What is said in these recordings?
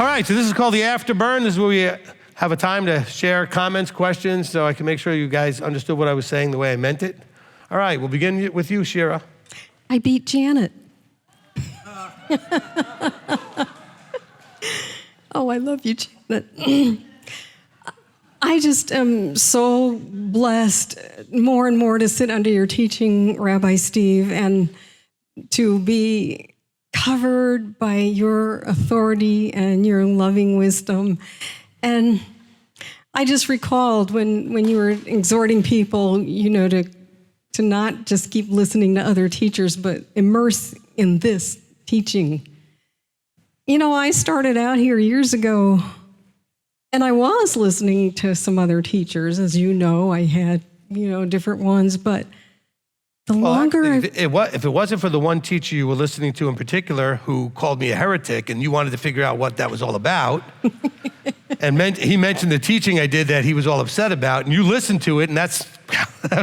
All right, so this is called the Afterburn. This is where we have a time to share comments, questions, so I can make sure you guys understood what I was saying the way I meant it. All right, we'll begin with you, Shira. I beat Janet. Oh, I love you, Janet. I just am so blessed more and more to sit under your teaching, Rabbi Steve, and to be covered by your authority and your loving wisdom. And I just recalled when you were exhorting people, to not just keep listening to other teachers, but immerse in this teaching. I started out here years ago, and I was listening to some other teachers. As you know, I had, different ones, but the longer... If it wasn't for the one teacher you were listening to in particular who called me a heretic and you wanted to figure out what that was all about, and he mentioned the teaching I did that he was all upset about, and you listened to it, and that's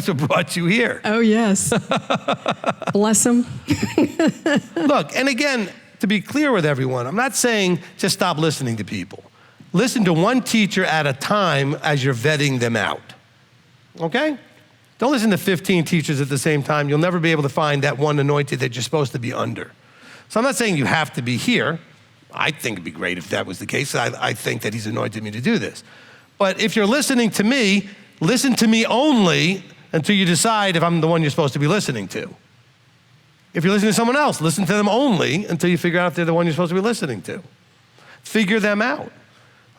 what brought you here. Oh, yes. Bless him. Look, and again, to be clear with everyone, I'm not saying just stop listening to people. Listen to one teacher at a time as you're vetting them out, okay? Don't listen to 15 teachers at the same time. You'll never be able to find that one anointed that you're supposed to be under. So I'm not saying you have to be here. I think it'd be great if that was the case. I think that he's anointed me to do this. But if you're listening to me, listen to me only until you decide if I'm the one you're supposed to be listening to. If you're listening to someone else, listen to them only until you figure out if they're the one you're supposed to be listening to. Figure them out.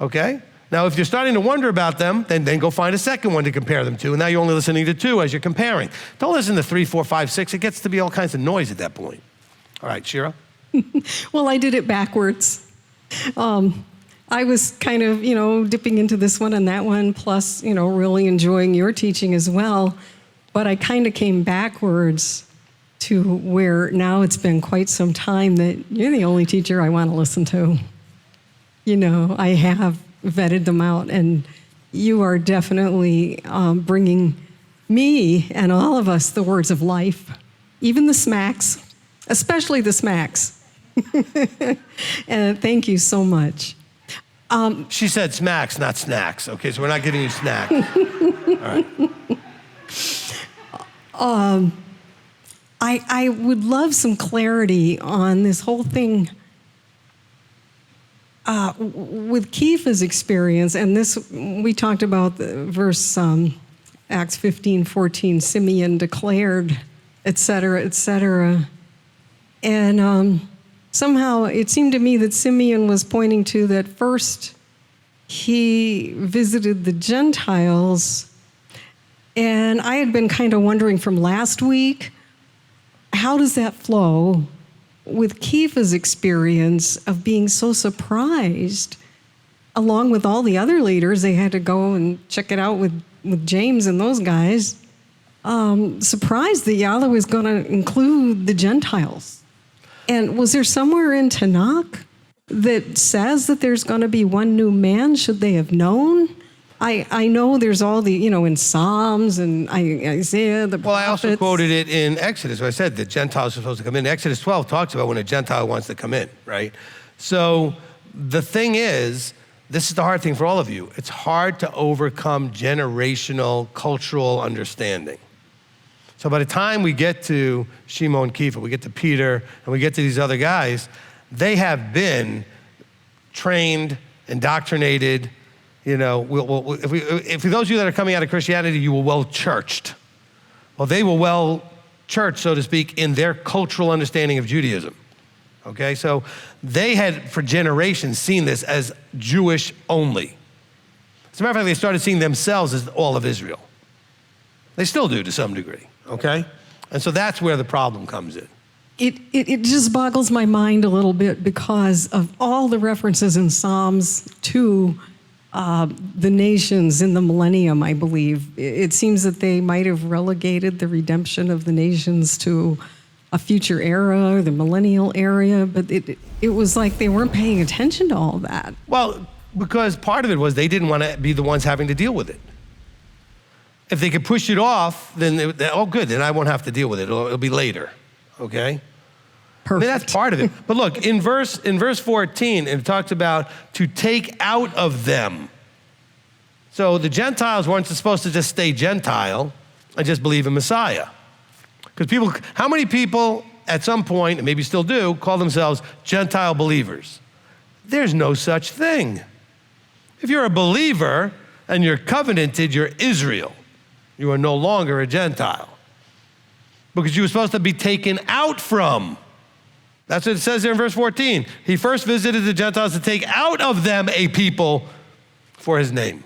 Okay? Now, if you're starting to wonder about them, then go find a second one to compare them to, and now you're only listening to two as you're comparing. Don't listen to 3, 4, 5, 6. It gets to be all kinds of noise at that point. All right, Shira? Well, I did it backwards. I was kind of, dipping into this one and that one, plus, really enjoying your teaching as well. But I kind of came backwards to where now it's been quite some time that you're the only teacher I want to listen to. I have vetted them out, and you are definitely bringing me and all of us the words of life, even the smacks, especially the smacks. And thank you so much. She said smacks, not snacks. Okay, so we're not giving you snacks. All right. I would love some clarity on this whole thing with Kepha's experience, and this, we talked about the verse, Acts 15:14, Simeon declared, et cetera, and somehow it seemed to me that Simeon was pointing to that first he visited the Gentiles, and I had been kind of wondering from last week, how does that flow with Kepha's experience of being so surprised, along with all the other leaders? They had to go and check it out with James and those guys, surprised that Yahweh was going to include the Gentiles. And was there somewhere in Tanakh that says that there's going to be one new man? Should they have known? I know there's all the, in Psalms and Isaiah, the prophets. Well, I also quoted it in Exodus, where I said that Gentiles are supposed to come in. Exodus 12 talks about when a Gentile wants to come in, right? So the thing is, this is the hard thing for all of you. It's hard to overcome generational cultural understanding. So by the time we get to Shimon, Kepha, we get to Peter, and we get to these other guys, they have been trained, indoctrinated. If those of you that are coming out of Christianity, you were well-churched. Well, they were well-churched, so to speak, in their cultural understanding of Judaism. Okay, so they had, for generations, seen this as Jewish only. As a matter of fact, they started seeing themselves as all of Israel. They still do to some degree, okay? And so that's where the problem comes in. It just boggles my mind a little bit because of all the references in Psalms to the nations in the millennium, I believe. It seems that they might have relegated the redemption of the nations to a future era, the millennial era, but it was like they weren't paying attention to all that. Well, because part of it was they didn't want to be the ones having to deal with it. If they could push it off, then, good, then I won't have to deal with it. It'll be later, okay? I mean, that's part of it. But look, in verse 14, it talks about to take out of them. So the Gentiles weren't supposed to just stay Gentile and just believe in Messiah. Because how many people at some point, and maybe still do, call themselves Gentile believers? There's no such thing. If you're a believer and you're covenanted, you're Israel. You are no longer a Gentile. Because you were supposed to be taken out from. That's what it says there in verse 14. He first visited the Gentiles to take out of them a people for his name.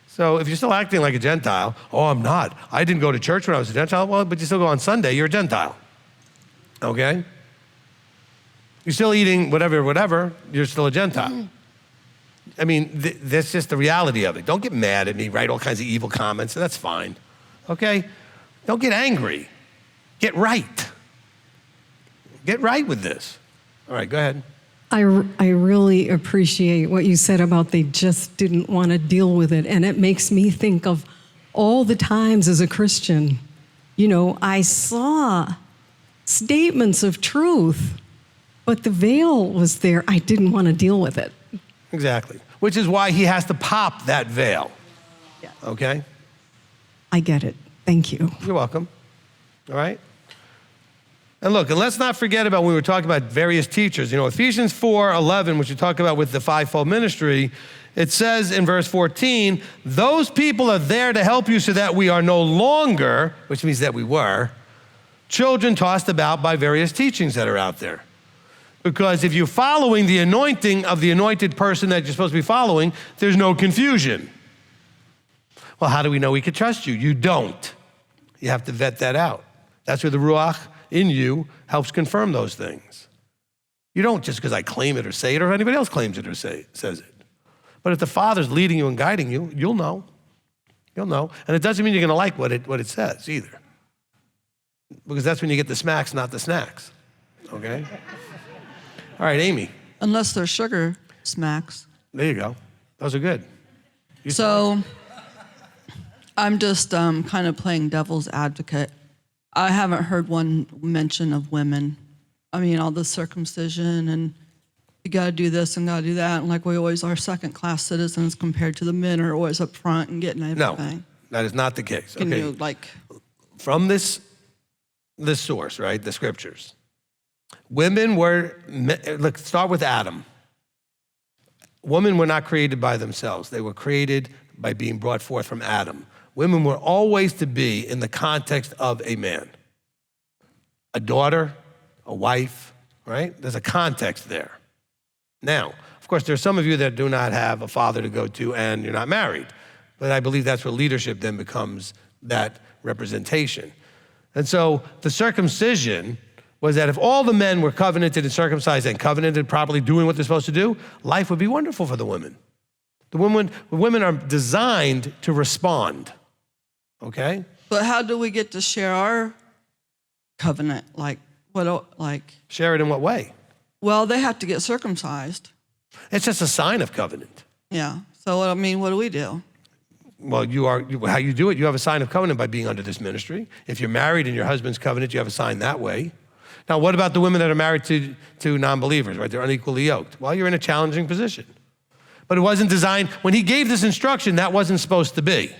So if you're still acting like a Gentile, oh, I'm not. I didn't go to church when I was a Gentile. Well, but you still go on Sunday, you're a Gentile. Okay? You're still eating whatever, you're still a Gentile. I mean, that's just the reality of it. Don't get mad at me, write all kinds of evil comments, that's fine. Okay? Don't get angry. Get right. Get right with this. All right, go ahead. I really appreciate what you said about they just didn't want to deal with it. And it makes me think of all the times as a Christian, I saw statements of truth, but the veil was there. I didn't want to deal with it. Exactly. Which is why he has to pop that veil. Yeah. Okay? I get it. Thank you. You're welcome. All right? And look, and let's not forget about when we were talking about various teachers. Ephesians 4:11, which we talk about with the fivefold ministry, it says in verse 14, those people are there to help you so that we are no longer, which means that we were, children tossed about by various teachings that are out there. Because if you're following the anointing of the anointed person that you're supposed to be following, there's no confusion. Well, how do we know we can trust you? You don't. You have to vet that out. That's where the Ruach in you helps confirm those things. You don't just because I claim it or say it or if anybody else claims it or says it. But if the Father's leading you and guiding you, you'll know. You'll know. And it doesn't mean you're going to like what it says either. Because that's when you get the smacks, not the snacks. Okay? All right, Amy. Unless they're sugar smacks. There you go. Those are good. So I'm just kind of playing devil's advocate. I haven't heard one mention of women. I mean, all the circumcision and you got to do this and got to do that. And like we always are second-class citizens compared to the men are always up front and getting everything. No, that is not the case. Can okay. you From this source, right, the scriptures, women were, let's start with Adam. Women were not created by themselves. They were created by being brought forth from Adam. Women were always to be in the context of a man. A daughter, a wife, right? There's a context there. Now, of course, there are some of you that do not have a father to go to and you're not married. But I believe that's where leadership then becomes that representation. And so the circumcision was that if all the men were covenanted and circumcised and covenanted properly doing what they're supposed to do, life would be wonderful for the women. The women are designed to respond. Okay? But how do we get to share our covenant? Share it in what way? Well, they have to get circumcised. It's just a sign of covenant. Yeah. So, what do we do? Well, how you do it, you have a sign of covenant by being under this ministry. If you're married and your husband's covenant, you have a sign that way. Now, what about the women that are married to non-believers, right? They're unequally yoked. Well, you're in a challenging position. But it wasn't designed, when he gave this instruction, that wasn't supposed to be.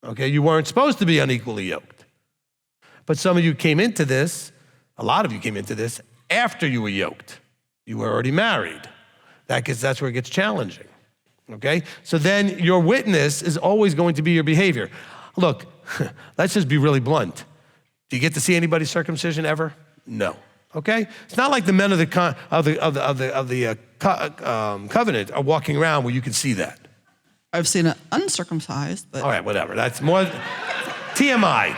Okay, you weren't supposed to be unequally yoked. But some of you came into this, a lot of you came into this after you were yoked. You were already married. That's where it gets challenging. Okay, so then your witness is always going to be your behavior. Look, let's just be really blunt. Do you get to see anybody's circumcision ever? No. Okay, it's not like the men of the covenant are walking around where you can see that. I've seen it uncircumcised, but all right, whatever. That's more TMI.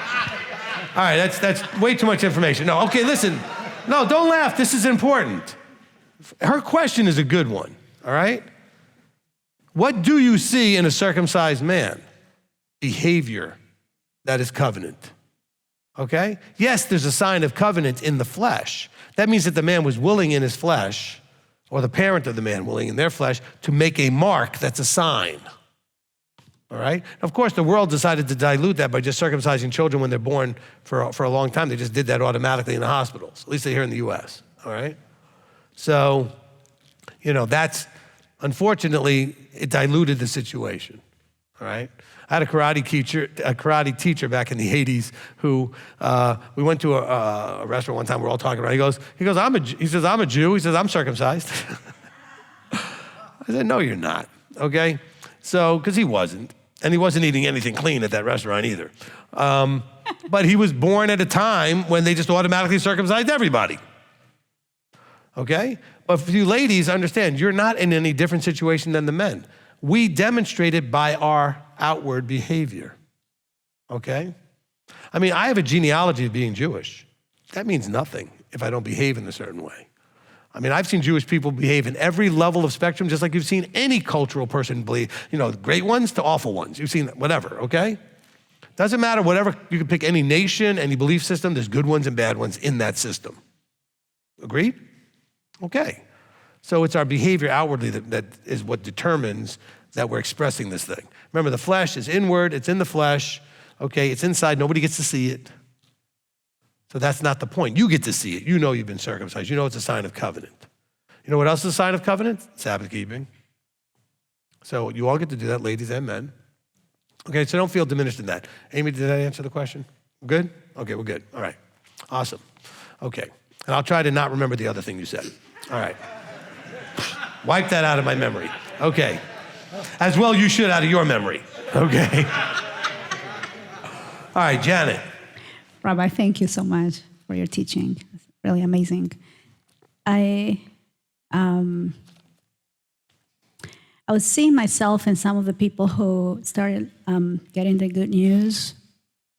All right, that's way too much information. No, okay, listen. No, don't laugh. This is important. Her question is a good one. All right. What do you see in a circumcised man? Behavior that is covenant. Okay? Yes, there's a sign of covenant in the flesh. That means that the man was willing in his flesh, or the parent of the man willing in their flesh, to make a mark that's a sign. All right? Of course, the world decided to dilute that by just circumcising children when they're born for a long time. They just did that automatically in the hospitals, at least here in the U.S., all right? So, that's, unfortunately, it diluted the situation, all right? I had a karate teacher back in the 80s who, we went to a restaurant one time, we're all talking about it. He says, I'm a Jew. He says, I'm circumcised. I said, no, you're not, okay? So, because he wasn't. And he wasn't eating anything clean at that restaurant either. But he was born at a time when they just automatically circumcised everybody. Okay? But for you ladies, understand, you're not in any different situation than the men. We demonstrate it by our outward behavior. Okay? I mean, I have a genealogy of being Jewish. That means nothing if I don't behave in a certain way. I mean, I've seen Jewish people behave in every level of spectrum, just like you've seen any cultural person believe, great ones to awful ones. You've seen whatever, okay? Doesn't matter, whatever, you can pick any nation, any belief system, there's good ones and bad ones in that system. Agreed? Okay. So it's our behavior outwardly that is what determines that we're expressing this thing. Remember, the flesh is inward, it's in the flesh, okay? It's inside, nobody gets to see it. So that's not the point. You get to see it. You know you've been circumcised. You know it's a sign of covenant. You know what else is a sign of covenant? Sabbath keeping. So you all get to do that, ladies and men. Okay, so don't feel diminished in that. Amy, did I answer the question? Good? Okay, we're good. All right. Awesome. Okay. And I'll try to not remember the other thing you said. All right. Wipe that out of my memory. Okay. As well you should out of your memory. Okay. All right, Janet. Rabbi, thank you so much for your teaching. It's really amazing. I was seeing myself in some of the people who started getting the good news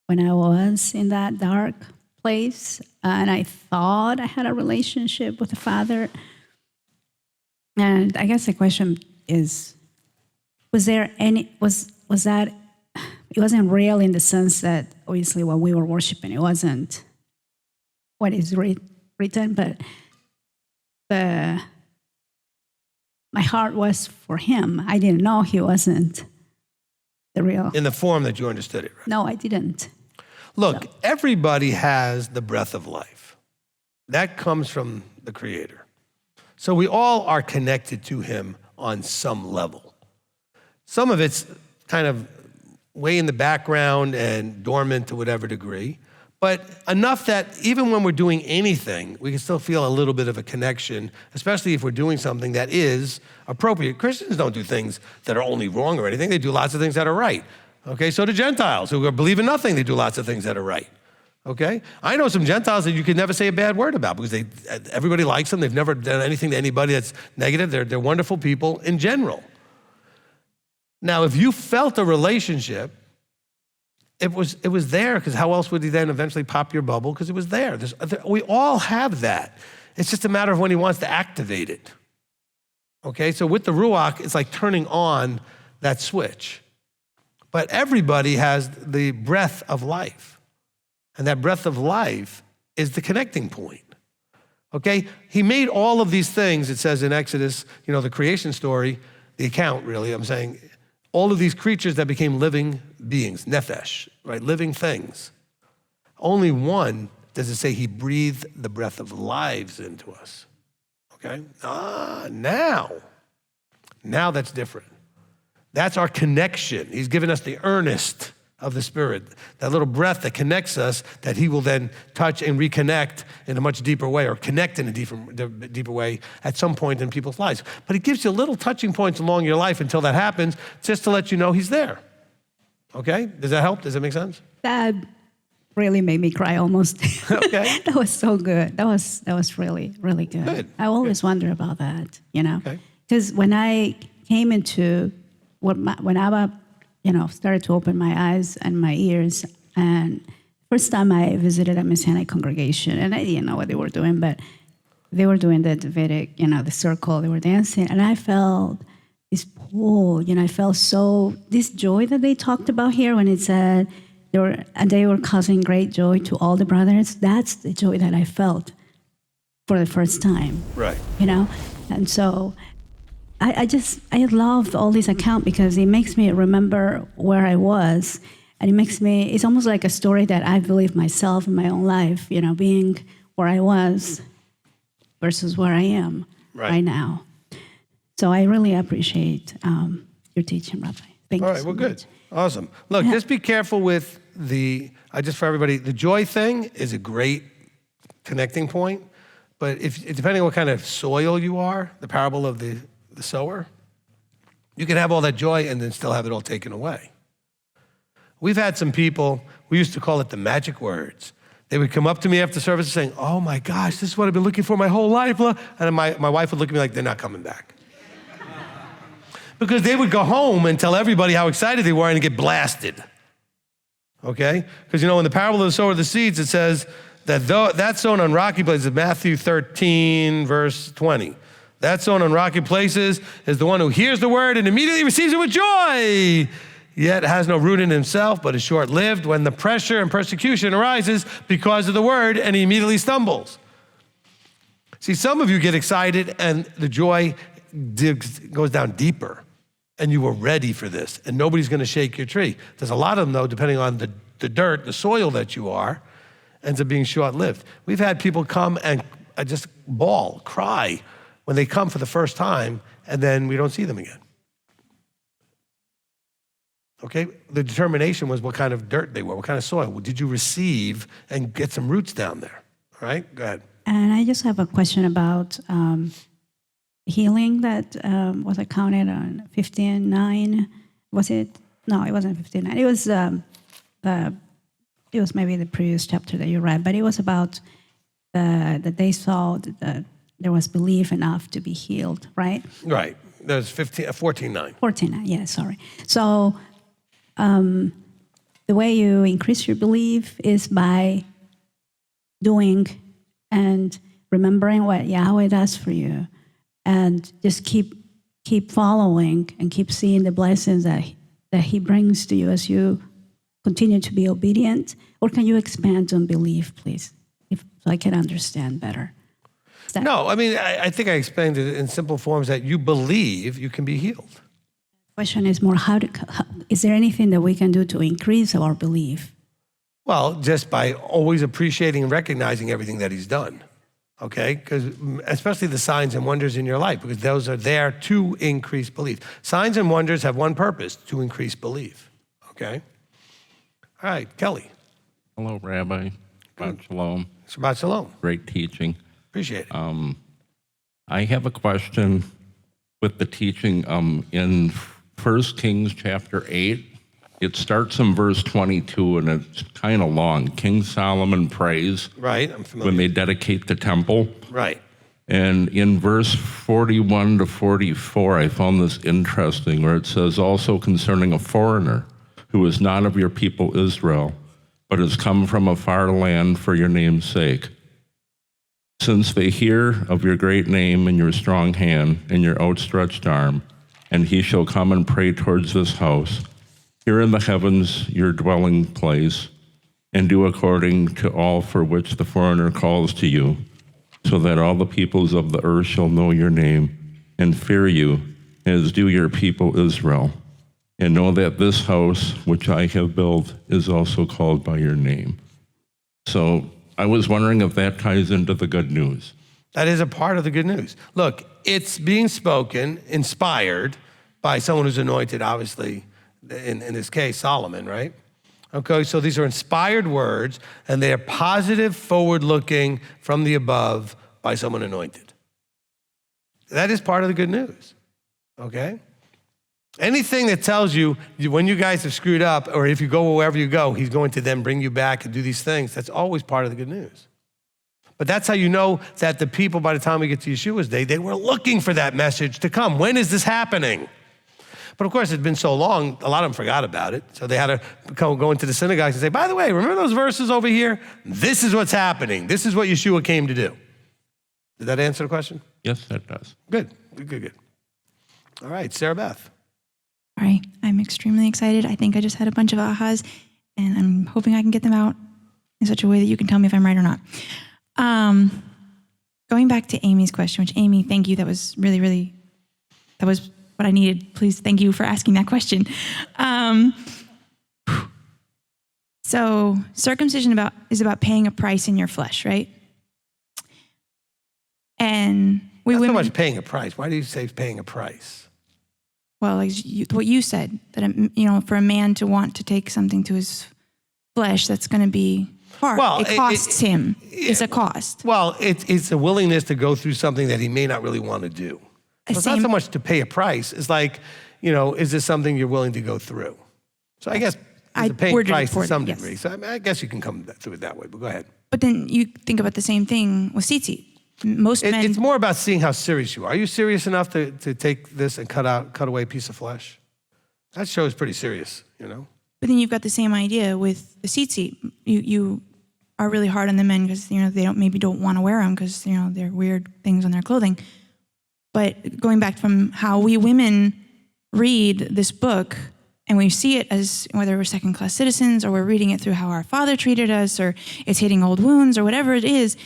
when I was in that dark place, and I thought I had a relationship with the Father. And I guess the question is, was that it wasn't real in the sense that obviously what we were worshiping, it wasn't what is written, but my heart was for him. I didn't know he wasn't the real. In the form that you understood it, right? No, I didn't. Look, everybody has the breath of life. That comes from the Creator. So we all are connected to him on some level. Some of it's kind of way in the background and dormant to whatever degree, but enough that even when we're doing anything, we can still feel a little bit of a connection, especially if we're doing something that is appropriate. Christians don't do things that are only wrong or anything. They do lots of things that are right. Okay, so do Gentiles who believe in nothing. They do lots of things that are right. Okay, I know some Gentiles that you could never say a bad word about because everybody likes them. They've never done anything to anybody that's negative. They're wonderful people in general. Now, if you felt a relationship, it was there, because how else would he then eventually pop your bubble? Because it was there. We all have that. It's just a matter of when he wants to activate it. Okay, so with the Ruach, it's like turning on that switch. But everybody has the breath of life. And that breath of life is the connecting point. Okay, he made all of these things, it says in Exodus, the creation story, the account really, I'm saying, all of these creatures that became living beings, nephesh, right, living things. Only one does it say he breathed the breath of lives into us, okay? Now that's different. That's our connection. He's given us the earnest of the Spirit, that little breath that connects us, that he will then touch and reconnect in a much deeper way, or connect in a deeper way at some point in people's lives. But it gives you little touching points along your life until that happens, just to let you know he's there. Okay? Does that help? Does that make sense? That really made me cry almost. Okay. That was so good. That was really, really good. Good. I always wonder about that, Okay. Because when I came into when Abba started to open my eyes and my ears. And first time I visited a Messianic congregation, and I didn't know what they were doing, but they were doing the Davidic, the circle, they were dancing, and I felt this pull, I felt this joy that they talked about here when it said they were causing great joy to all the brothers. That's the joy that I felt for the first time. Right. And so I love all these accounts because it makes me remember where I was, and it's almost like a story that I believe myself in my own life, being where I was versus where I am right now. So I really appreciate your teaching, Rabbi. Thank you. All right, well, good. Awesome. Look, just be careful with just for everybody, the joy thing is a great connecting point, but depending on what kind of soil you are, the parable of the sower, you can have all that joy and then still have it all taken away. We've had some people, we used to call it the magic words. They would come up to me after service saying, oh my gosh, this is what I've been looking for my whole life. And my wife would look at me like, they're not coming back. Because they would go home and tell everybody how excited they were and get blasted. Okay? Because in the parable of the sower of the seeds, it says that that's sown on rocky places, Matthew 13, verse 20. That sown on rocky places is the one who hears the word and immediately receives it with joy, yet has no root in himself, but is short-lived when the pressure and persecution arises because of the word, and he immediately stumbles. See, some of you get excited and the joy goes down deeper, and you were ready for this, and nobody's gonna shake your tree. There's a lot of them, though, depending on the dirt, the soil that you are, ends up being short-lived. We've had people come and just bawl, cry, when they come for the first time, and then we don't see them again. Okay, the determination was what kind of dirt they were, what kind of soil. Did you receive and get some roots down there? All right, go ahead. And I just have a question about healing that was accounted on 15:9. Was it? No, it wasn't 15:9. It was maybe the previous chapter that you read, but it was about that they saw that there was belief enough to be healed, right? Right. There's 14:9. 14:9. Yeah, sorry. So the way you increase your belief is by doing and remembering what Yahweh does for you, and just keep following and keep seeing the blessings that He brings to you as you continue to be obedient. Or can you expand on belief, please, so I can understand better? No, I mean, I think I explained it in simple forms that you believe you can be healed. The question is more, is there anything that we can do to increase our belief? Well, just by always appreciating and recognizing everything that He's done, okay? Because especially the signs and wonders in your life, because those are there to increase belief. Signs and wonders have one purpose, to increase belief, okay? All right, Kelly. Hello, Rabbi. Shabbat Shalom. Shabbat Shalom. Great teaching. Appreciate it. I have a question with the teaching in 1 Kings chapter 8. It starts in verse 22, and it's kind of long. King Solomon prays Right, I'm familiar. when they dedicate the temple. Right. And in verse 41 to 44, I found this interesting, where it says, also concerning a foreigner who is not of your people Israel, but has come from a far land for your name's sake. Since they hear of your great name and your strong hand and your outstretched arm, and he shall come and pray towards this house, here in the heavens your dwelling place, and do according to all for which the foreigner calls to you, so that all the peoples of the earth shall know your name and fear you, as do your people Israel, and know that this house which I have built is also called by your name. So I was wondering if that ties into the good news. That is a part of the good news. Look, it's being spoken, inspired by someone who's anointed, obviously, in this case, Solomon, right? Okay, so these are inspired words, and they are positive, forward-looking, from the above by someone anointed. That is part of the good news, okay? Anything that tells you when you guys have screwed up, or if you go wherever you go, He's going to then bring you back and do these things, that's always part of the good news. But that's how you know that the people, by the time we get to Yeshua's day, they were looking for that message to come. When is this happening? But of course, it's been so long, a lot of them forgot about it. So they had to go into the synagogues and say, by the way, remember those verses over here? This is what's happening. This is what Yeshua came to do. Did that answer the question? Yes, that does. Good. All right, Sarah Beth. All right, I'm extremely excited. I think I just had a bunch of ahas, and I'm hoping I can get them out in such a way that you can tell me if I'm right or not. Going back to Amy's question, which Amy, thank you. That was really, really That was what I needed. Please, thank you for asking that question. So circumcision is about paying a price in your flesh, right? And Not so much paying a price. Why do you say paying a price? Well, like what you said, that for a man to want to take something to his flesh, that's going to be hard. Well, it costs him. It's a cost. Well, it's a willingness to go through something that he may not really want to do. So it's not so much to pay a price. It's like, is this something you're willing to go through? So I guess it's a paying price to some degree. So I guess you can come through it that way, but go ahead. But then you think about the same thing with tzitzit. Most men. It's more about seeing how serious you are. Are you serious enough to take this and cut away a piece of flesh? That show is pretty serious, But then you've got the same idea with the tzitzit. You are really hard on the men because they don't want to wear them because they're weird things on their clothing. But going back from how we women read this book and we see it as whether we're second-class citizens or we're reading it through how our father treated us or it's hitting old wounds or whatever it is,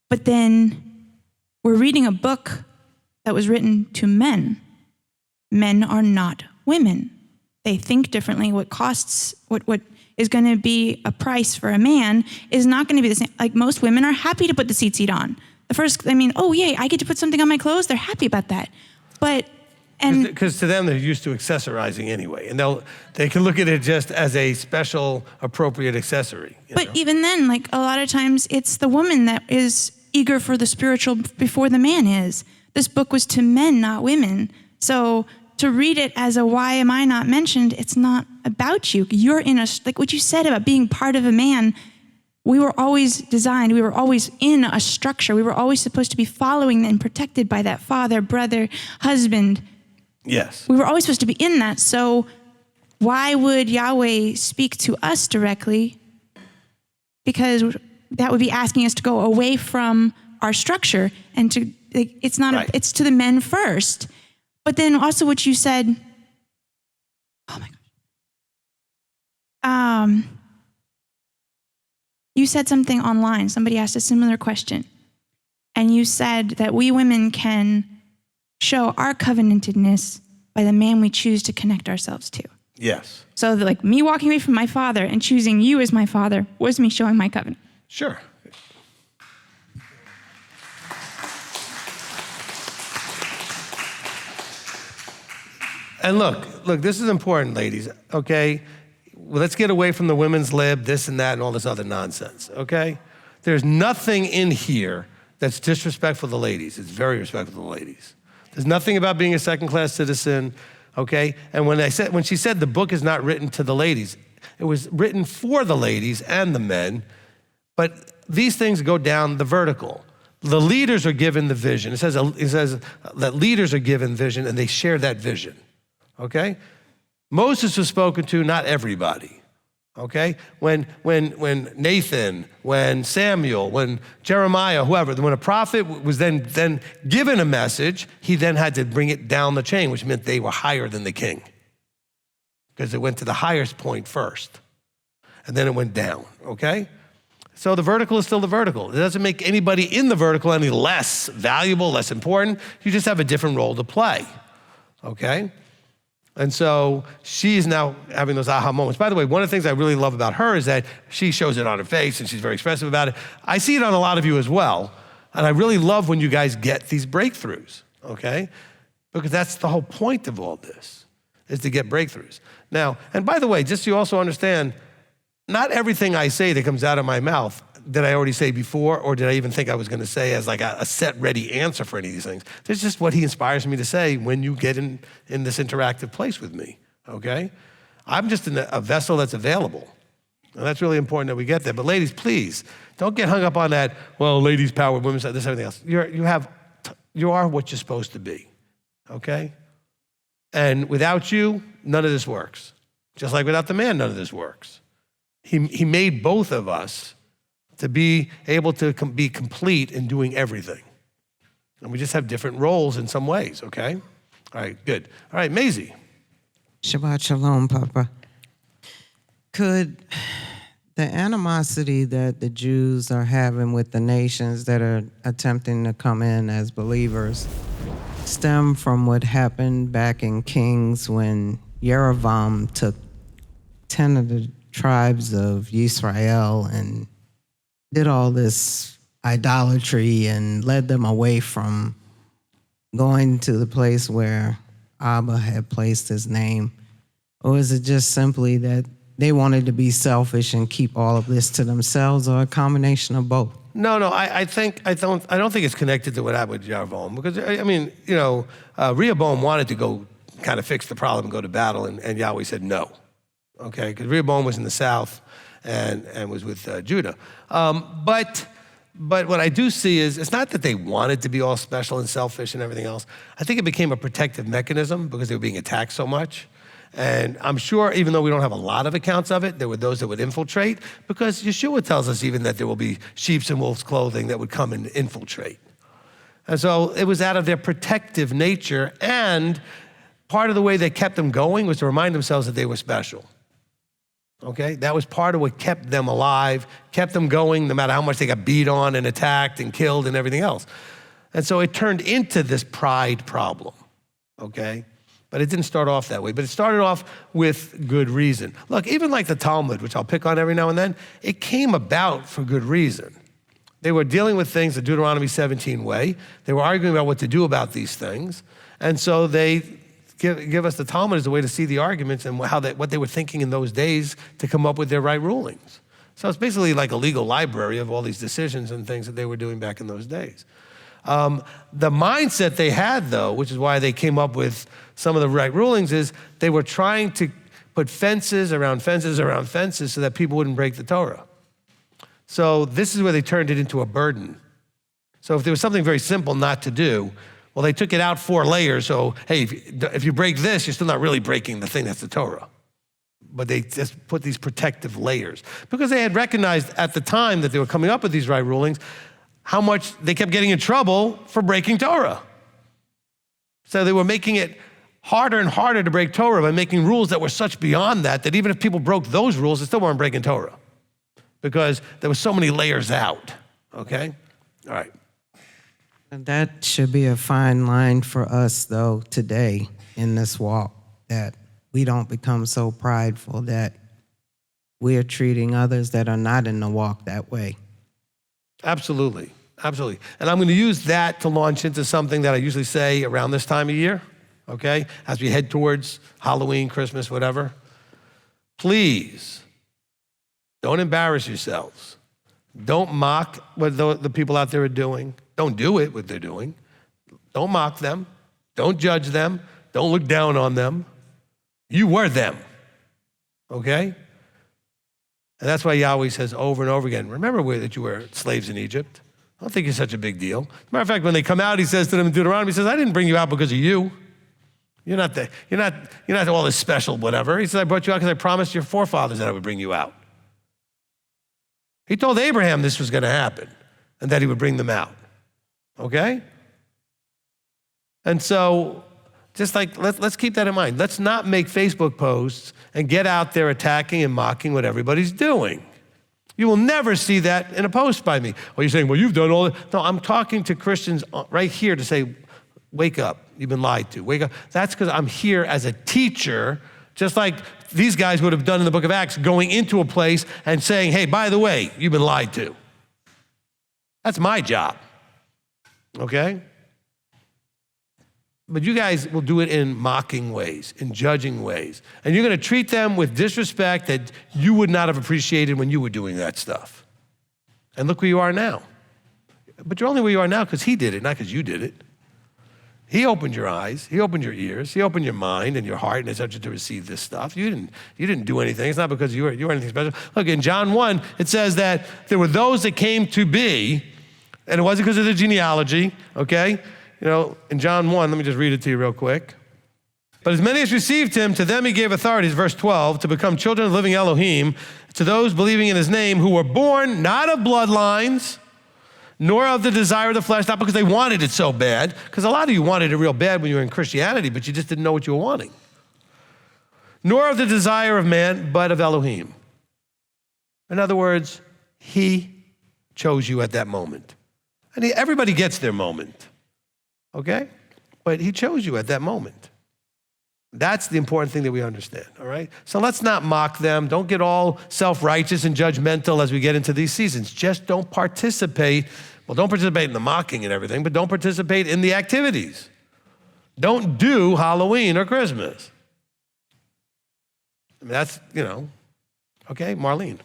but then we're reading a book that was written to men. Men are not women. They think differently. What is going to be a price for a man is not going to be the same. Like most women are happy to put the tzitzit on. Oh yay, I get to put something on my clothes. They're happy about that. Because to them they're used to accessorizing anyway, and they can look at it just as a special, appropriate accessory. But even then, like a lot of times, it's the woman that is eager for the spiritual before the man is. This book was to men, not women. So to read it as a why am I not mentioned, it's not about you. You're in like what you said about being part of a man. We were always designed, we were always in a structure. We were always supposed to be following and protected by that father, brother, husband. Yes. We were always supposed to be in that. So why would Yahweh speak to us directly? Because that would be asking us to go away from our structure and it's not, right. It's to the men first. But then also what you said, oh my gosh. You said something online. Somebody asked a similar question. And you said that we women can show our covenantedness by the man we choose to connect ourselves to. Yes. So like me walking away from my father and choosing you as my father was me showing my covenant. Sure. And look, this is important, ladies, okay? Well, let's get away from the women's lib, this and that, and all this other nonsense, okay? There's nothing in here that's disrespectful to the ladies. It's very respectful to the ladies. There's nothing about being a second-class citizen, okay? And when she said the book is not written to the ladies, it was written for the ladies and the men, but these things go down the vertical. The leaders are given the vision. It says that leaders are given vision and they share that vision, okay? Moses was spoken to, not everybody, okay? When Nathan, when Samuel, when Jeremiah, whoever, when a prophet was then given a message, he then had to bring it down the chain, which meant they were higher than the king because it went to the highest point first, and then it went down, okay? So the vertical is still the vertical. It doesn't make anybody in the vertical any less valuable, less important. You just have a different role to play, okay? And so she's now having those aha moments. By the way, one of the things I really love about her is that she shows it on her face and she's very expressive about it. I see it on a lot of you as well. And I really love when you guys get these breakthroughs, okay? Because that's the whole point of all this, is to get breakthroughs. Now, and by the way, just so you also understand, not everything I say that comes out of my mouth did I already say before, or did I even think I was going to say as like a set, ready answer for any of these things. It's just what he inspires me to say when you get in this interactive place with me, okay? I'm just in a vessel that's available. And that's really important that we get there. But ladies, please, don't get hung up on that, well, ladies power, women's this, everything else. You are what you're supposed to be, okay? And without you, none of this works. Just like without the man, none of this works. He made both of us to be able to be complete in doing everything. And we just have different roles in some ways, okay? All right, good. All right, Maisie. Shabbat shalom, Papa. Could the animosity that the Jews are having with the nations that are attempting to come in as believers stem from what happened back in Kings when Yerovam took 10 of the tribes of Israel and did all this idolatry and led them away from going to the place where Abba had placed his name? Or is it just simply that they wanted to be selfish and keep all of this to themselves, or a combination of both? No, I don't think it's connected to what happened with Jeroboam, because I mean, Rehoboam wanted to go kind of fix the problem and go to battle, and Yahweh said no, okay, because Rehoboam was in the south and was with Judah. But what I do see is it's not that they wanted to be all special and selfish and everything else. I think it became a protective mechanism because they were being attacked so much. And I'm sure, even though we don't have a lot of accounts of it, there were those that would infiltrate, because Yeshua tells us even that there will be sheep's and wolf's clothing that would come and infiltrate. And so it was out of their protective nature, and part of the way they kept them going was to remind themselves that they were special. Okay? That was part of what kept them alive, kept them going, no matter how much they got beat on and attacked and killed and everything else. And so it turned into this pride problem, okay? But it didn't start off that way. But it started off with good reason. Look, even like the Talmud, which I'll pick on every now and then, it came about for good reason. They were dealing with things the Deuteronomy 17 way. They were arguing about what to do about these things. And so they give us the Talmud as a way to see the arguments and what they were thinking in those days to come up with their right rulings. So it's basically like a legal library of all these decisions and things that they were doing back in those days. The mindset they had, though, which is why they came up with some of the right rulings, is they were trying to put fences around fences around fences so that people wouldn't break the Torah. So this is where they turned it into a burden. So if there was something very simple not to do, well, they took it out 4 layers. So, hey, if you break this, you're still not really breaking the thing that's the Torah. But they just put these protective layers, because they had recognized at the time that they were coming up with these right rulings how much they kept getting in trouble for breaking Torah. So they were making it harder and harder to break Torah by making rules that were such beyond that even if people broke those rules, they still weren't breaking Torah, because there were so many layers out, okay? All right. And that should be a fine line for us, though, today in this walk, that we don't become so prideful that we are treating others that are not in the walk that way. Absolutely, absolutely. And I'm going to use that to launch into something that I usually say around this time of year, okay? As we head towards Halloween, Christmas, whatever. Please, don't embarrass yourselves. Don't mock what the people out there are doing. Don't do it, what they're doing. Don't mock them. Don't judge them. Don't look down on them. You were them, okay? And that's why Yahweh says over and over again, remember that you were slaves in Egypt. I don't think it's such a big deal. As a matter of fact, when they come out, he says to them in Deuteronomy, he says, I didn't bring you out because of you. You're not all this special whatever. He says, I brought you out because I promised your forefathers that I would bring you out. He told Abraham this was going to happen and that he would bring them out, okay? And so just like, let's keep that in mind. Let's not make Facebook posts and get out there attacking and mocking what everybody's doing. You will never see that in a post by me. Well, you're saying, well, you've done all that. No, I'm talking to Christians right here to say, wake up. You've been lied to. Wake up. That's because I'm here as a teacher, just like these guys would have done in the book of Acts, going into a place and saying, hey, by the way, you've been lied to. That's my job, okay? But you guys will do it in mocking ways, in judging ways. And you're going to treat them with disrespect that you would not have appreciated when you were doing that stuff. And look where you are now. But you're only where you are now because he did it, not because you did it. He opened your eyes, he opened your ears, he opened your mind and your heart and etc. to receive this stuff. You didn't do anything. It's not because you were anything special. Look, in John 1, it says that there were those that came to be, and it wasn't because of the genealogy, okay? You know, in John 1, let me just read it to you real quick. But as many as received him, to them he gave authorities, verse 12, to become children of living Elohim, to those believing in his name, who were born not of bloodlines, nor of the desire of the flesh, not because they wanted it so bad, because a lot of you wanted it real bad when you were in Christianity, but you just didn't know what you were wanting. Nor of the desire of man, but of Elohim. In other words, he chose you at that moment. And everybody gets their moment, okay? but he chose you at that moment. That's the important thing that we understand, all right? So let's not mock them. Don't get all self-righteous and judgmental as we get into these seasons. Just don't participate. Well, don't participate in the mocking and everything, but don't participate in the activities. Don't do Halloween or Christmas. I mean, that's, okay, Marlene.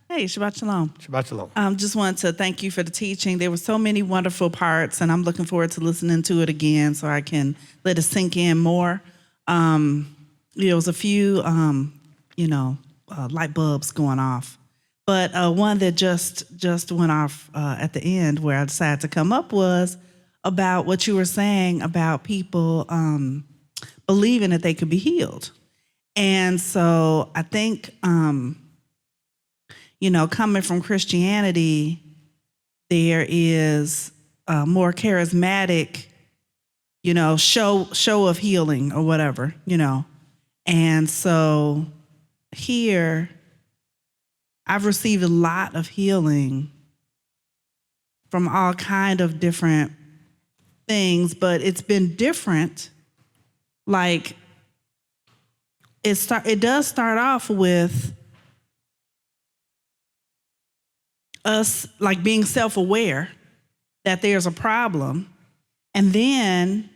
Hey, Shabbat Shalom. Shabbat Shalom. Just wanted to thank you for the teaching. There were so many wonderful parts, and I'm looking forward to listening to it again so I can let it sink in more. There was a few, light bulbs going off. But one that just went off at the end where I decided to come up was about what you were saying about people believing that they could be healed. And so I think, coming from Christianity, there is a more charismatic, show of healing or whatever, And so here, I've received a lot of healing from all kind of different things, but it's been different. Like, it does start off with us like being self-aware that there's a problem, and then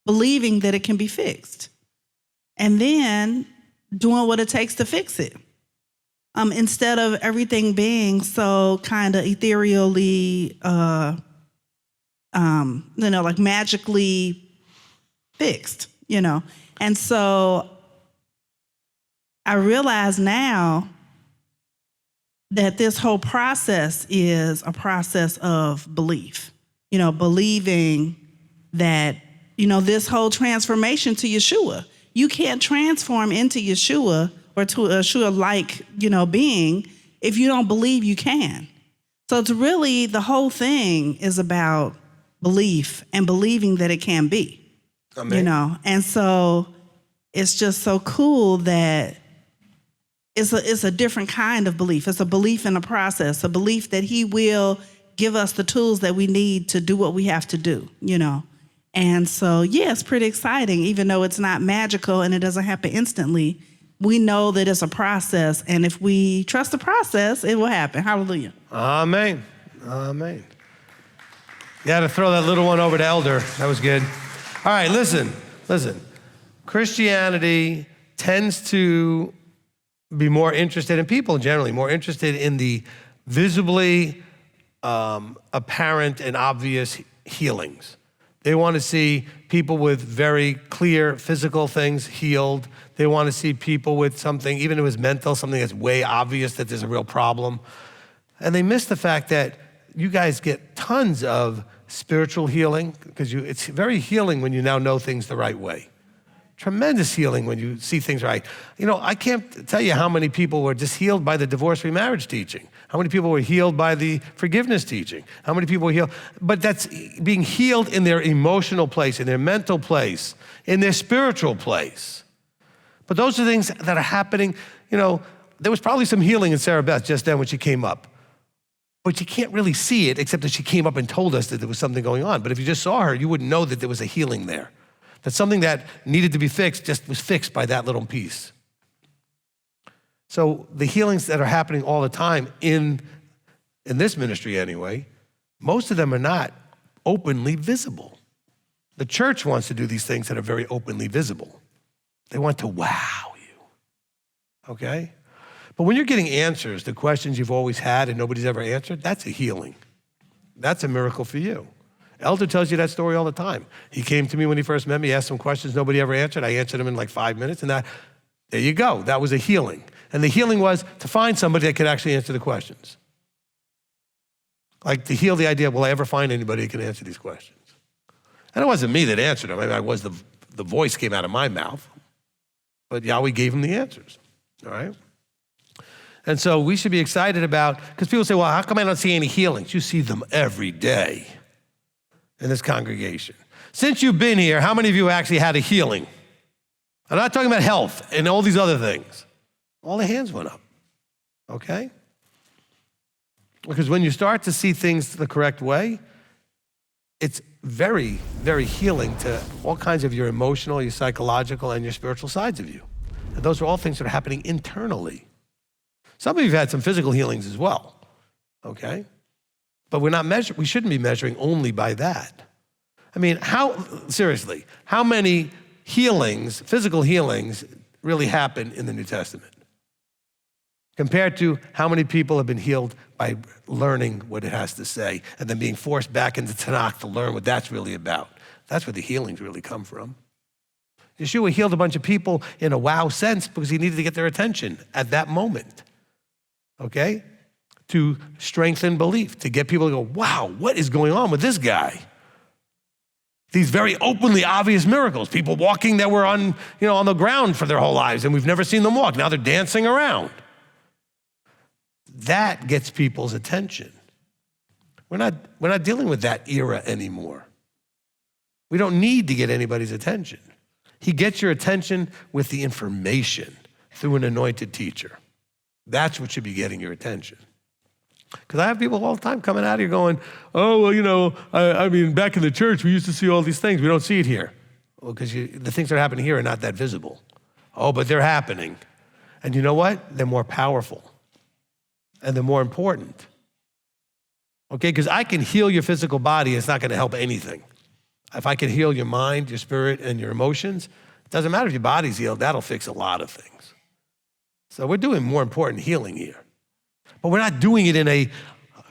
believing that it can be fixed, and then doing what it takes to fix it. Instead of everything being so kind of ethereally, like magically fixed, And so I realize now that this whole process is a process of belief, believing that, this whole transformation to Yeshua. You can't transform into Yeshua or to a Yeshua-like, being if you don't believe you can. So it's really, the whole thing is about belief and believing that it can be, Amen. And so it's just so cool that it's a different kind of belief. It's a belief in a process, a belief that he will give us the tools that we need to do what we have to do, And so, it's pretty exciting, even though it's not magical and it doesn't happen instantly. We know that it's a process, and if we trust the process, it will happen. Hallelujah. Amen. Amen. You had to throw that little one over to Elder. That was good. All right, listen. Christianity tends to be more interested in people generally, more interested in the visibly apparent and obvious healings. They want to see people with very clear physical things healed. They want to see people with something, even if it was mental, something that's way obvious that there's a real problem. And they miss the fact that you guys get tons of spiritual healing, because it's very healing when you now know things the right way. Tremendous healing when you see things right. I can't tell you how many people were just healed by the divorce remarriage teaching. How many people were healed by the forgiveness teaching? How many people were healed? But that's being healed in their emotional place, in their mental place, in their spiritual place. But those are things that are happening. There was probably some healing in Sarah Beth just then when she came up. But you can't really see it except that she came up and told us that there was something going on. But if you just saw her, you wouldn't know that there was a healing there. That something that needed to be fixed just was fixed by that little piece. So the healings that are happening all the time in this ministry anyway, most of them are not openly visible. The church wants to do these things that are very openly visible. They want to wow you, okay? But when you're getting answers to questions you've always had and nobody's ever answered, that's a healing. That's a miracle for you. Elder tells you that story all the time. He came to me when he first met me, asked some questions nobody ever answered. I answered him in like 5 minutes, and there you go. That was a healing. And the healing was to find somebody that could actually answer the questions. Like to heal the idea, will I ever find anybody who can answer these questions? And it wasn't me that answered them. I was the voice came out of my mouth. But Yahweh gave him the answers, all right? And so we should be excited about, because people say, well, how come I don't see any healings? You see them every day in this congregation. Since you've been here, how many of you actually had a healing? I'm not talking about health and all these other things. All the hands went up, okay? Because when you start to see things the correct way, it's very, very healing to all kinds of your emotional, your psychological, and your spiritual sides of you. And those are all things that are happening internally. Some of you have had some physical healings as well, okay? But we shouldn't be measuring only by that. I mean, seriously, how many healings, physical healings, really happen in the New Testament? Compared to how many people have been healed by learning what it has to say and then being forced back into Tanakh to learn what that's really about. That's where the healings really come from. Yeshua healed a bunch of people in a wow sense because he needed to get their attention at that moment, okay? To strengthen belief, to get people to go, wow, what is going on with this guy? These very openly obvious miracles, people walking that were on the ground for their whole lives and we've never seen them walk. Now they're dancing around. That gets people's attention. We're not dealing with that era anymore. We don't need to get anybody's attention. He gets your attention with the information through an anointed teacher. That's what should be getting your attention. Because I have people all the time coming out here going, oh, well, I mean, back in the church, we used to see all these things. We don't see it here. Well, because the things that are happening here are not that visible. Oh, but they're happening. And you know what? They're more powerful. And they're more important. Okay, because I can heal your physical body, it's not going to help anything. If I can heal your mind, your spirit, and your emotions, it doesn't matter if your body's healed, that'll fix a lot of things. So we're doing more important healing here. But we're not doing it in a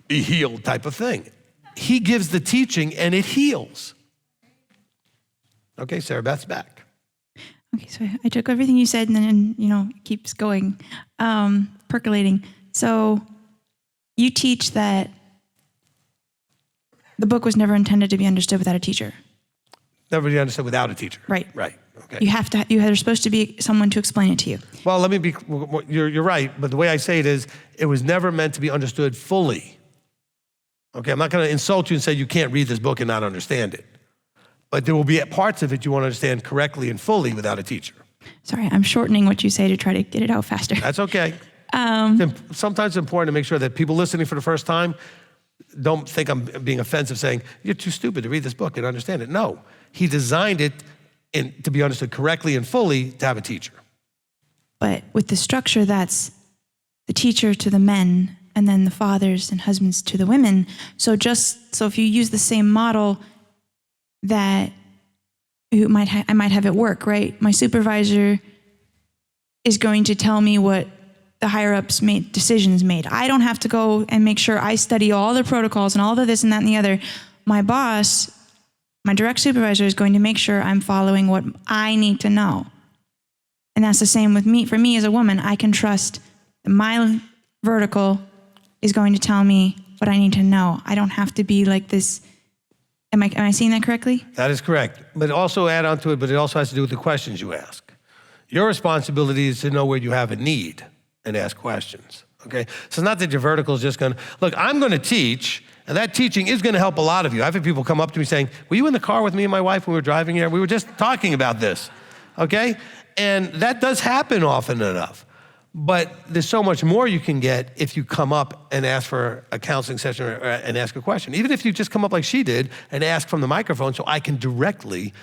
be healed type of thing. He gives the teaching and it heals. Okay, Sarah Beth's back. Okay, so I took everything you said and then, it keeps going, percolating. So you teach that the book was never intended to be understood without a teacher. Never be understood without a teacher. Right. Right. Okay. There's supposed to be someone to explain it to you. Well, you're right, but the way I say it is, it was never meant to be understood fully. Okay, I'm not going to insult you and say you can't read this book and not understand it. But there will be parts of it you won't understand correctly and fully without a teacher. Sorry, I'm shortening what you say to try to get it out faster. That's okay. Sometimes it's important to make sure that people listening for the first time don't think I'm being offensive saying, you're too stupid to read this book and understand it. No, he designed it to be understood correctly and fully to have a teacher. But with the structure that's the teacher to the men and then the fathers and husbands to the women. So if you use the same model that I might have at work, right? My supervisor is going to tell me what the higher-ups decisions made. I don't have to go and make sure I study all the protocols and all the this and that and the other. My boss, my direct supervisor, is going to make sure I'm following what I need to know. And that's the same with me. For me as a woman, I can trust that my vertical is going to tell me what I need to know. I don't have to be like this. Am I seeing that correctly? That is correct. But also add on to it, but it also has to do with the questions you ask. Your responsibility is to know where you have a need and ask questions, okay? So it's not that your vertical is just going to, look, I'm going to teach, and that teaching is going to help a lot of you. I've had people come up to me saying, were you in the car with me and my wife when we were driving here? We were just talking about this, okay? And that does happen often enough. But there's so much more you can get if you come up and ask for a counseling session and ask a question. Even if you just come up like she did and ask from the microphone so I can directly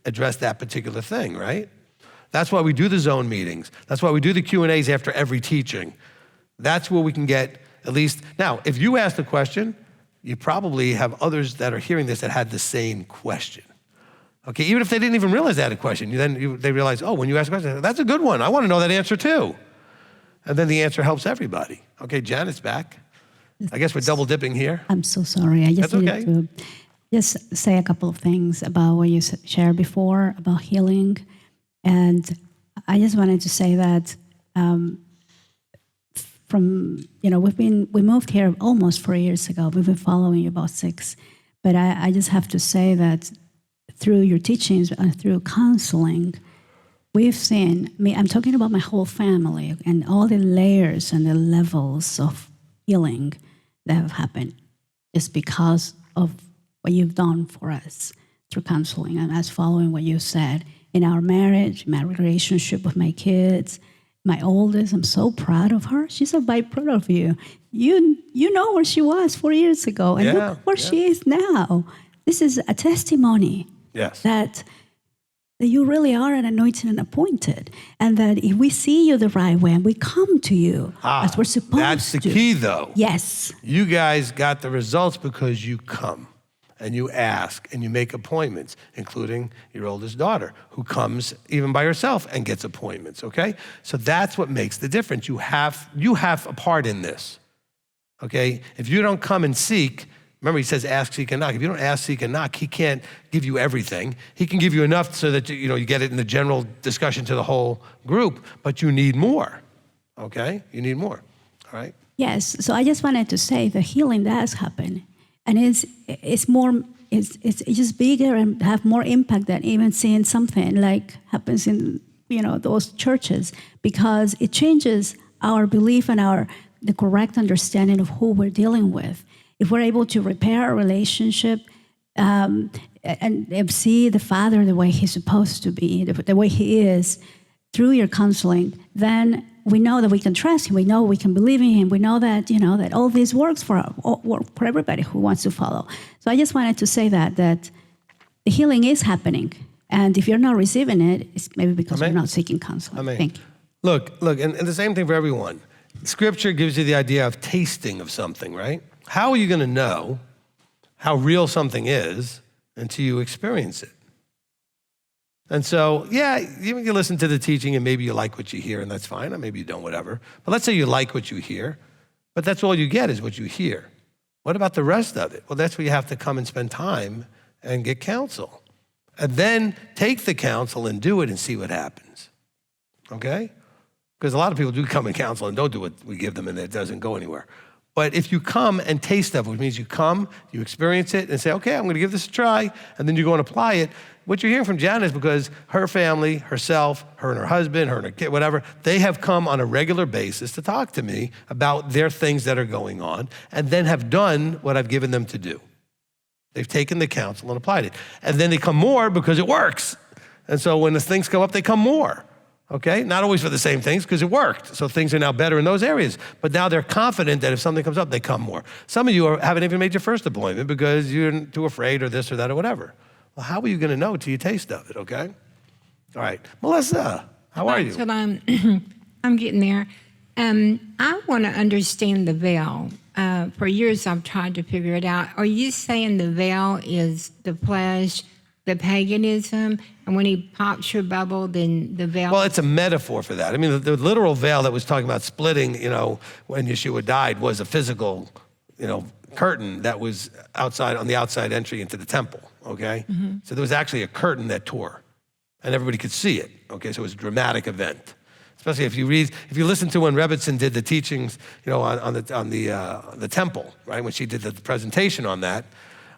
address that particular thing, right? That's why we do the zone meetings. That's why we do the Q&As after every teaching. That's where we can get at least, now, if you ask the question, you probably have others that are hearing this that had the same question. Okay, even if they didn't even realize they had a question, they realize, oh, when you ask a question, that's a good one. I want to know that answer too. And then the answer helps everybody. Okay, Janet's back. I guess we're double dipping here. I'm so sorry. I just needed to just say a couple of things about what you shared before about healing. And I just wanted to say that we moved here almost 4 years ago. We've been following you about 6. But I just have to say that through your teachings and through counseling, we've seen, I'm talking about my whole family and all the layers and the levels of healing that have happened just because of what you've done for us through counseling and us following what you said. In our marriage, my relationship with my kids, my oldest, I'm so proud of her. She's a byproduct of you. You know where she was 4 years ago, and look where she is now. this is a testimony Yes. that you really are an anointed and appointed, and that if we see you the right way and we come to you as we're supposed to. That's the key, though. Yes. You guys got the results because you come and you ask and you make appointments, including your oldest daughter, who comes even by herself and gets appointments, okay? So that's what makes the difference. You have a part in this, okay? If you don't come and seek, remember he says ask, seek, and knock. If you don't ask, seek, and knock, he can't give you everything. He can give you enough so that you get it in the general discussion to the whole group, but you need more, okay? You need more, all right? Yes. So I just wanted to say the healing does happen, and it's just bigger and have more impact than even seeing something like happens in those churches, because it changes our belief and the correct understanding of who we're dealing with. If we're able to repair our relationship and see the Father the way he's supposed to be, the way he is, through your counseling, then we know that we can trust him. We know we can believe in him. We know that that all this works for everybody who wants to follow. So I just wanted to say that the healing is happening, and if you're not receiving it, it's maybe because you're not seeking counseling. Amen. Thank you. Look, and the same thing for everyone. Scripture gives you the idea of tasting of something, right? How are you going to know how real something is until you experience it? And so, yeah, you listen to the teaching and maybe you like what you hear, and that's fine, or maybe you don't, whatever. But let's say you like what you hear, but that's all you get is what you hear. What about the rest of it? Well, that's where you have to come and spend time and get counsel. And then take the counsel and do it and see what happens, okay? Because a lot of people do come and counsel and don't do what we give them and it doesn't go anywhere. But if you come and taste of it, which means you come, you experience it, and say, okay, I'm going to give this a try, and then you go and apply it, what you're hearing from Janet is because her family, herself, her and her husband, her and her kid, whatever, they have come on a regular basis to talk to me about their things that are going on, and then have done what I've given them to do. They've taken the counsel and applied it. And then they come more because it works. And so when the things come up, they come more. Okay, not always for the same things because it worked. So things are now better in those areas. But now they're confident that if something comes up, they come more. Some of you haven't even made your first appointment because you're too afraid or this or that or whatever. Well, how are you going to know till you taste of it, okay? All right. Melissa, how are you? Well, I'm getting there. I want to understand the veil. For years, I've tried to figure it out. Are you saying the veil is the flesh, the paganism, and when he pops your bubble, then the veil? Well, it's a metaphor for that. I mean, the literal veil that was talking about splitting, when Yeshua died was a physical, curtain that was outside on the outside entry into the temple, okay? Mm-hmm. So there was actually a curtain that tore, and everybody could see it, okay? So it was a dramatic event. Especially if you listen to when Rebbetzin did the teachings, on the temple, right? When she did the presentation on that,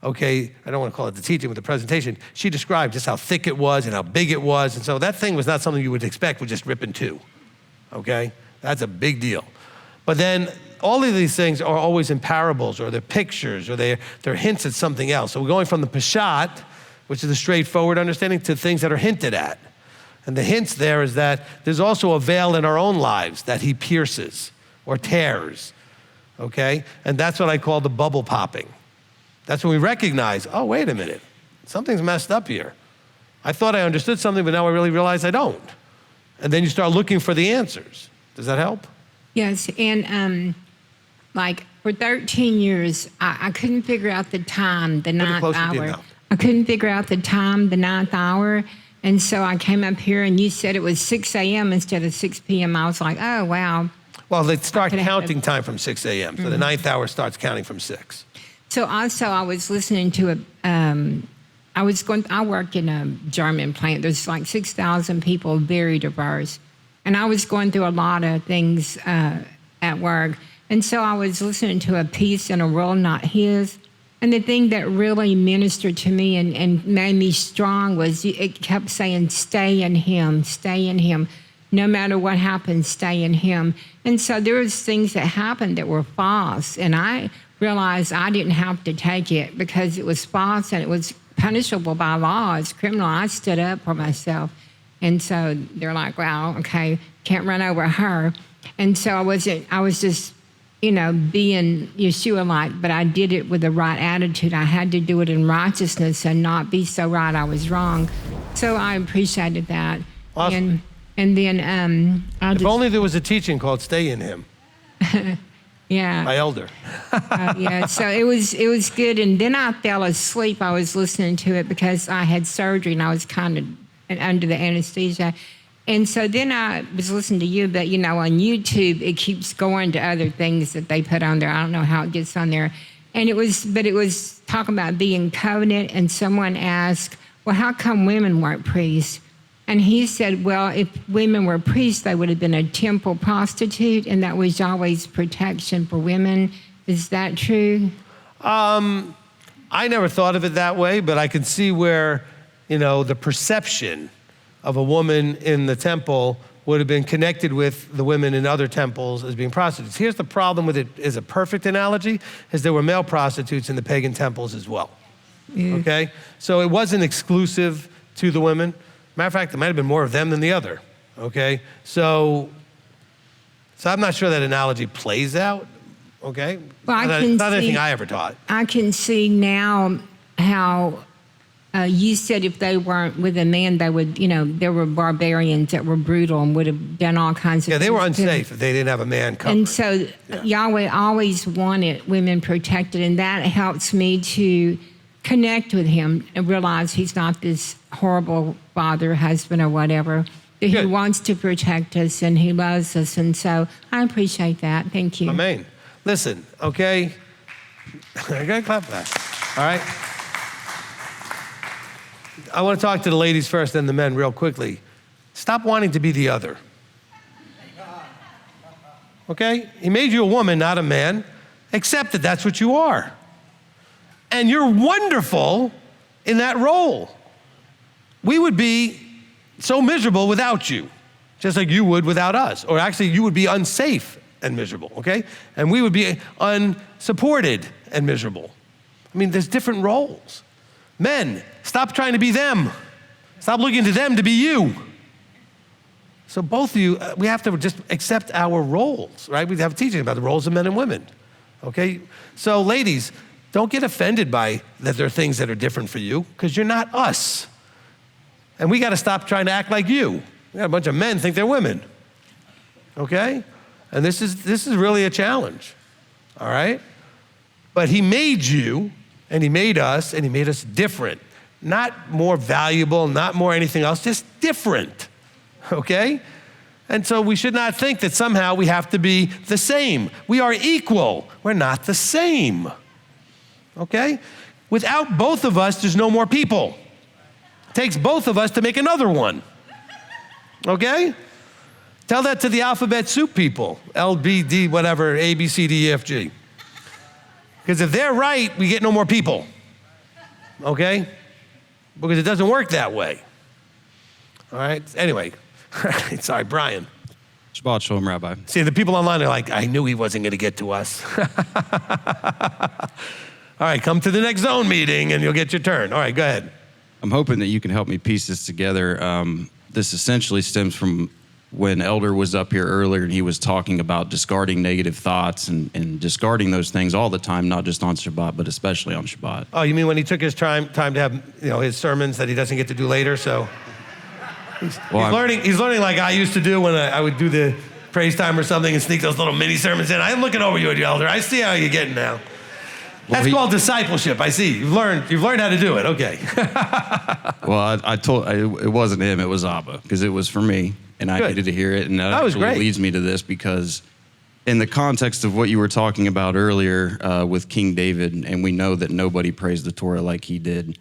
okay, I don't want to call it the teaching, but the presentation, she described just how thick it was and how big it was. And so that thing was not something you would expect would just rip in two, okay? That's a big deal. But then all of these things are always in parables or they're pictures or they're hints at something else. So we're going from the Peshat, which is the straightforward understanding, to things that are hinted at. And the hints there is that there's also a veil in our own lives that he pierces or tears, okay? And that's what I call the bubble popping. That's when we recognize, oh, wait a minute, something's messed up here. I thought I understood something, but now I really realize I don't. And then you start looking for the answers. Does that help? Yes, and for 13 years, I couldn't figure out the time, the ninth hour. I couldn't figure out the time, the ninth hour. And so I came up here and you said it was 6 a.m. instead of 6 p.m. I was like, oh, wow. Well, they start counting time from 6 a.m. So the ninth hour starts counting from 6. So also I was listening to I work in a German plant. There's like 6,000 people, very diverse. And I was going through a lot of things at work. And so I was listening to a piece in A World Not His. And the thing that really ministered to me and made me strong was it kept saying, stay in him, stay in him. No matter what happens, stay in him. And so there was things that happened that were false. And I realized I didn't have to take it because it was false and it was punishable by law. It's criminal. I stood up for myself. And so they're like, wow, okay, can't run over her. And so I was just, being Yeshua-like, but I did it with the right attitude. I had to do it in righteousness and not be so right I was wrong. So I appreciated that. Awesome. And then If only there was a teaching called "Stay in Him." yeah. My elder. Yeah, so it was good. And then I fell asleep. I was listening to it because I had surgery and I was kind of under the anesthesia. And so then I was listening to you, but on YouTube, it keeps going to other things that they put on there. I don't know how it gets on there. And it was talking about being covenant. And someone asked, well, how come women weren't priests? And he said, well, if women were priests, they would have been a temple prostitute, and that was always protection for women. Is that true? I never thought of it that way, but I can see where, the perception of a woman in the temple would have been connected with the women in other temples as being prostitutes. Here's the problem with it, is a perfect analogy, is there were male prostitutes in the pagan temples as well. Yeah. Okay? So it wasn't exclusive to the women. Matter of fact, there might have been more of them than the other. Okay? So I'm not sure that analogy plays out. Okay? Well, not anything I ever taught. I can see now how you said if they weren't with a man, they would, there were barbarians that were brutal and would have done all kinds of things. Yeah, they were unsafe if they didn't have a man covered. And so Yahweh always wanted women protected, and that helps me to connect with him and realize he's not this horrible father, husband, or whatever. That he wants to protect us and he loves us. And so I appreciate that. Thank you. Amen. Listen, okay? I got to clap back. All right? I want to talk to the ladies first, then the men real quickly. Stop wanting to be the other. Okay? He made you a woman, not a man. Accept that that's what you are. And you're wonderful in that role. We would be so miserable without you, just like you would without us. Or actually, you would be unsafe and miserable, okay? And we would be unsupported and miserable. I mean, there's different roles. Men, stop trying to be them. Stop looking to them to be you. So both of you, we have to just accept our roles, right? We have a teaching about the roles of men and women, okay? So ladies, don't get offended by that there are things that are different for you, because you're not us. And we got to stop trying to act like you. We got a bunch of men think they're women, okay? And this is really a challenge, all right? But he made you, and he made us different. Not more valuable, not more anything else, just different, okay? And so we should not think that somehow we have to be the same. We are equal. We're not the same, okay? Without both of us, there's no more people. It takes both of us to make another one, okay? Tell that to the alphabet soup people, L, B, D, whatever, A, B, C, D, E, F, G. Because if they're right, we get no more people, okay? Because it doesn't work that way. All right, anyway, sorry, Brian. Shabbat Shalom, Rabbi. See, the people online are like, I knew he wasn't going to get to us. All right, come to the next zone meeting and you'll get your turn. All right, go ahead. I'm hoping that you can help me piece this together. This essentially stems from when Elder was up here earlier and he was talking about discarding negative thoughts and discarding those things all the time, not just on Shabbat, but especially on Shabbat. Oh, you mean when he took his time to have his sermons that he doesn't get to do later? So he's learning like I used to do when I would do the praise time or something and sneak those little mini sermons in. I'm looking over you, Elder. I see how you're getting now. That's called discipleship. I see. You've learned how to do it. Okay. Well, I told it wasn't him. It was Abba, because it was for me, and I needed to hear it. And that actually leads me to this, because in the context of what you were talking about earlier with King David, and we know that nobody praised the Torah like he did.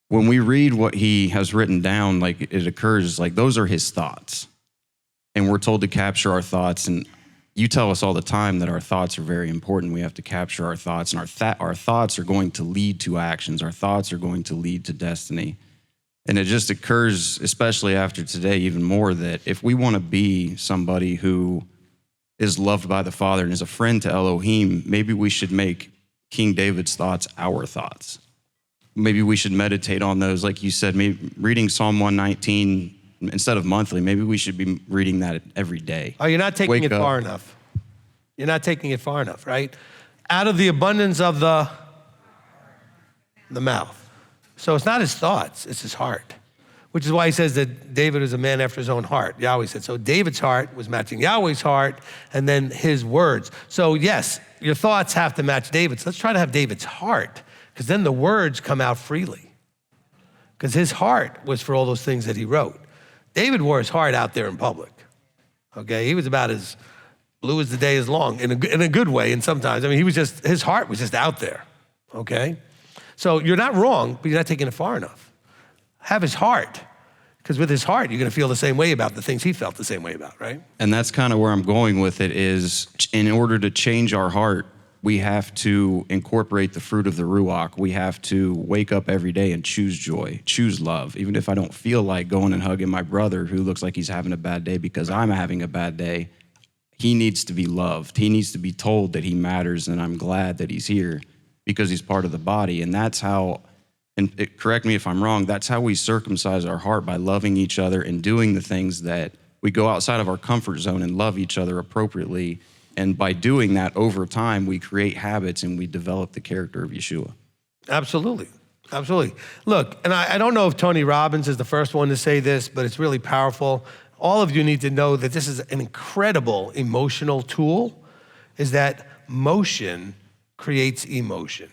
When we read what he has written down, like it occurs, like those are his thoughts, and we're told to capture our thoughts. And you tell us all the time that our thoughts are very important. We have to capture our thoughts, and our thoughts are going to lead to actions. Our thoughts are going to lead to destiny. And it just occurs, especially after today, even more, that if we want to be somebody who is loved by the Father and is a friend to Elohim, maybe we should make King David's thoughts our thoughts. Maybe we should meditate on those, like you said, maybe reading Psalm 119 instead of monthly. Maybe we should be reading that every day. Oh, you're not taking it far enough. You're not taking it far enough, right? Out of the abundance of the mouth. So it's not his thoughts, it's his heart. Which is why he says that David is a man after his own heart. Yahweh said, so David's heart was matching Yahweh's heart and then his words. So yes, your thoughts have to match David's. Let's try to have David's heart, because then the words come out freely. Because his heart was for all those things that he wrote. David wore his heart out there in public. Okay, he was about as blue as the day is long, in a good way, and sometimes. I mean, his heart was just out there, okay? So you're not wrong, but you're not taking it far enough. Have his heart, because with his heart, you're gonna feel the same way about the things he felt the same way about, right? And that's kind of where I'm going with it is, in order to change our heart, we have to incorporate the fruit of the Ruach. We have to wake up every day and choose joy, choose love. Even if I don't feel like going and hugging my brother who looks like he's having a bad day because I'm having a bad day, he needs to be loved. He needs to be told that he matters, and I'm glad that he's here because he's part of the body. And that's how, correct me if I'm wrong, that's how we circumcise our heart, by loving each other and doing the things that we go outside of our comfort zone and love each other appropriately. And by doing that over time, we create habits and we develop the character of Yeshua. Absolutely, absolutely. Look, and I don't know if Tony Robbins is the first one to say this, but it's really powerful. All of you need to know that this is an incredible emotional tool, is that motion creates emotion.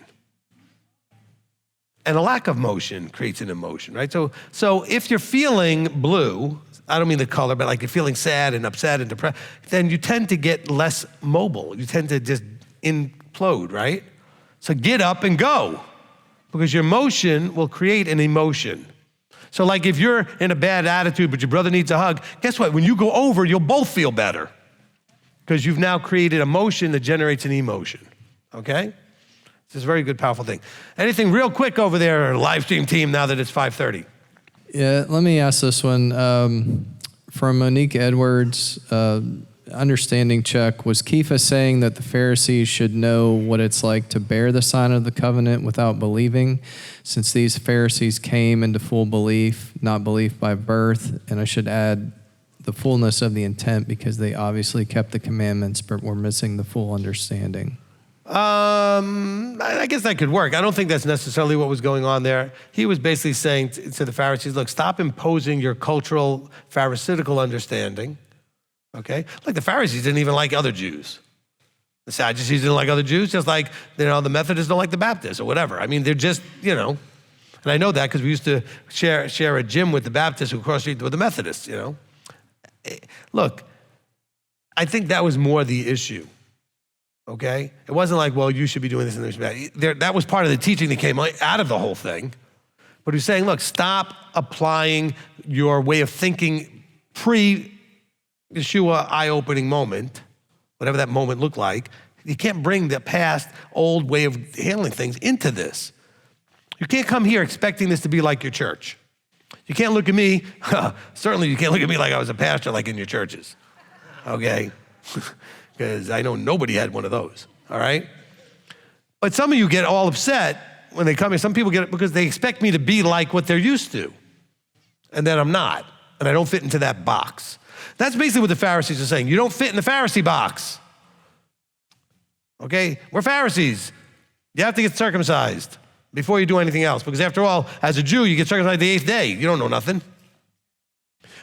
And a lack of motion creates an emotion, right? So if you're feeling blue, I don't mean the color, but like you're feeling sad and upset and depressed, then you tend to get less mobile. You tend to just implode, right? So get up and go, because your motion will create an emotion. So like if you're in a bad attitude, but your brother needs a hug, guess what? When you go over, you'll both feel better, because you've now created a motion that generates an emotion, okay? It's a very good, powerful thing. Anything real quick over there, live stream team, now that it's 5:30? Yeah, let me ask this one. From Monique Edwards, understanding check, was Kefa saying that the Pharisees should know what it's like to bear the sign of the covenant without believing, since these Pharisees came into full belief, not belief by birth? And I should add the fullness of the intent, because they obviously kept the commandments, but were missing the full understanding. I guess that could work. I don't think that's necessarily what was going on there. He was basically saying to the Pharisees, look, stop imposing your cultural Pharisaical understanding, okay? Like the Pharisees didn't even like other Jews. The Sadducees didn't like other Jews, just like, the Methodists don't like the Baptists or whatever. I mean, they're just, and I know that because we used to share a gym with the Baptists who crossed street with the Methodists, Look, I think that was more the issue. Okay? It wasn't like, well, you should be doing this and this should be that. That was part of the teaching that came out of the whole thing. But he's saying, look, stop applying your way of thinking pre-Yeshua eye-opening moment, whatever that moment looked like. You can't bring the past old way of handling things into this. You can't come here expecting this to be like your church. You can't look at me, certainly you can't look at me like I was a pastor like in your churches, okay? Because I know nobody had one of those, all right? But some of you get all upset when they come here. Some people get it because they expect me to be like what they're used to, and then I'm not, and I don't fit into that box. That's basically what the Pharisees are saying. You don't fit in the Pharisee box, okay? We're Pharisees. You have to get circumcised before you do anything else, because after all, as a Jew, you get circumcised the 8th day. You don't know nothing.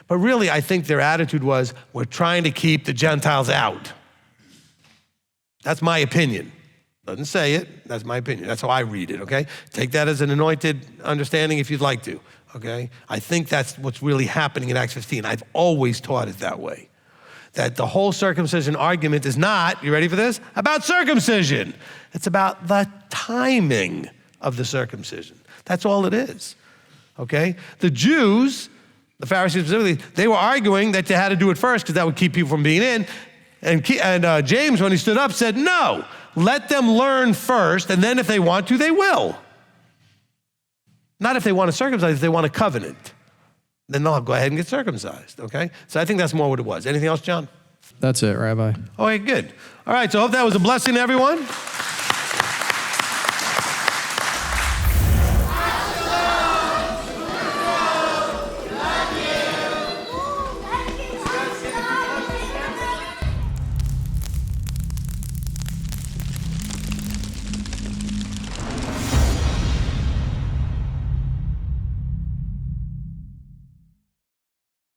But really, I think their attitude was, we're trying to keep the Gentiles out. That's my opinion. Doesn't say it, that's my opinion. That's how I read it, okay? Take that as an anointed understanding if you'd like to, okay? I think that's what's really happening in Acts 15. I've always taught it that way. That the whole circumcision argument is not, you ready for this? About circumcision. It's about the timing of the circumcision. That's all it is, okay? The Jews, the Pharisees specifically, they were arguing that you had to do it first because that would keep people from being in. And James, when he stood up, said, no, let them learn first, and then if they want to, they will. Not if they want to circumcise, if they want a covenant. Then they'll go ahead and get circumcised, okay? So I think that's more what it was. Anything else, John? That's it, Rabbi. Okay, good. All right, so I hope that was a blessing to everyone.